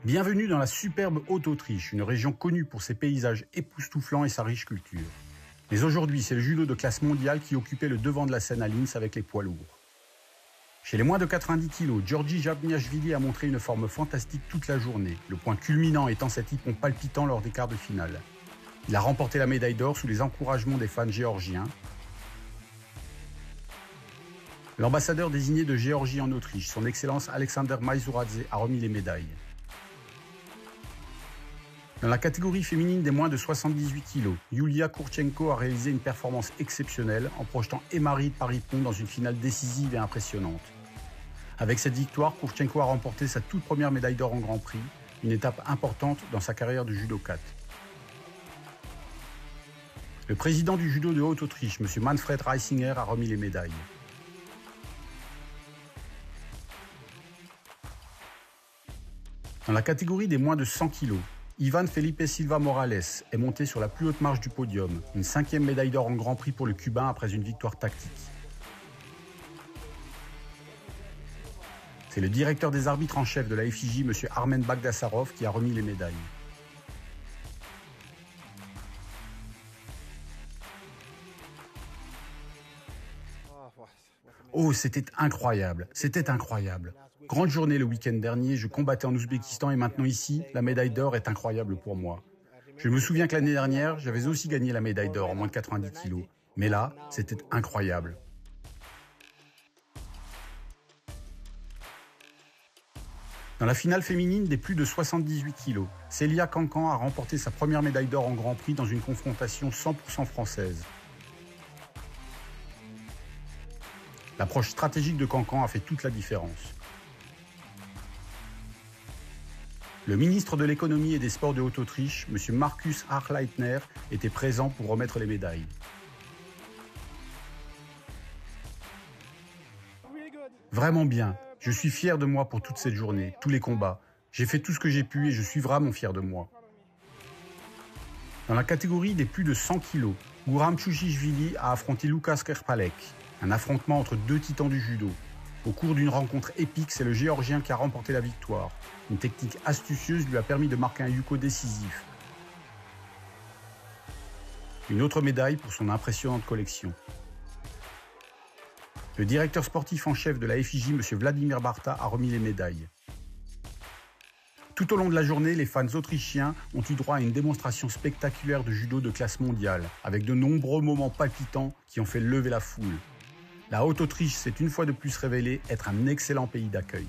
Bienvenue dans la superbe Haute-Autriche, une région connue pour ses paysages époustouflants et sa riche culture. Mais aujourd'hui, c'est le judo de classe mondiale qui occupait le devant de la scène à Linz avec les poids lourds. Chez les moins de 90 kg, Giorgi Jabniashvili a montré une forme fantastique toute la journée, le point culminant étant cet hippon palpitant lors des quarts de finale. Il a remporté la médaille d'or sous les encouragements des fans géorgiens. L'ambassadeur désigné de Géorgie en Autriche, son Excellence Alexander Maizuradze, a remis les médailles. Dans la catégorie féminine des moins de 78 kg, Yulia Kurchenko a réalisé une performance exceptionnelle en projetant Émari Paripon dans une finale décisive et impressionnante. Avec cette victoire, Kurchenko a remporté sa toute première médaille d'or en Grand Prix, une étape importante dans sa carrière de judokate. Le président du judo de Haute-Autriche, M. Manfred Reisinger, a remis les médailles. Dans la catégorie des moins de 100 kg, Ivan Felipe Silva Morales est monté sur la plus haute marche du podium, une 5e médaille d'or en Grand Prix pour le Cubain après une victoire tactique. C'est le directeur des arbitres en chef de la FIJ, M. Armen Bagdasarov, qui a remis les médailles. Oh, c'était incroyable, c'était incroyable. Grande journée le week-end dernier, je combattais en Ouzbékistan et maintenant ici, la médaille d'or est incroyable pour moi. Je me souviens que l'année dernière, j'avais aussi gagné la médaille d'or en moins de 90 kg. Mais là, c'était incroyable. Dans la finale féminine des plus de 78 kg, Célia Cancan a remporté sa première médaille d'or en Grand Prix dans une confrontation 100% française. L'approche stratégique de Cancan a fait toute la différence. Le ministre de l'économie et des sports de Haute-Autriche, M. Markus Achleitner, était présent pour remettre les médailles. Vraiment bien. Je suis fier de moi pour toute cette journée, tous les combats. J'ai fait tout ce que j'ai pu et je suis vraiment fier de moi. Dans la catégorie des plus de 100 kg, Guram Chuchishvili a affronté Lukas Kerpalek, un affrontement entre deux titans du judo. Au cours d'une rencontre épique, c'est le Géorgien qui a remporté la victoire. Une technique astucieuse lui a permis de marquer un yuko décisif. Une autre médaille pour son impressionnante collection. Le directeur sportif en chef de la FIJ, M. Vladimir Barta, a remis les médailles. Tout au long de la journée, les fans autrichiens ont eu droit à une démonstration spectaculaire de judo de classe mondiale, avec de nombreux moments palpitants qui ont fait lever la foule. La Haute-Autriche s'est une fois de plus révélée être un excellent pays d'accueil.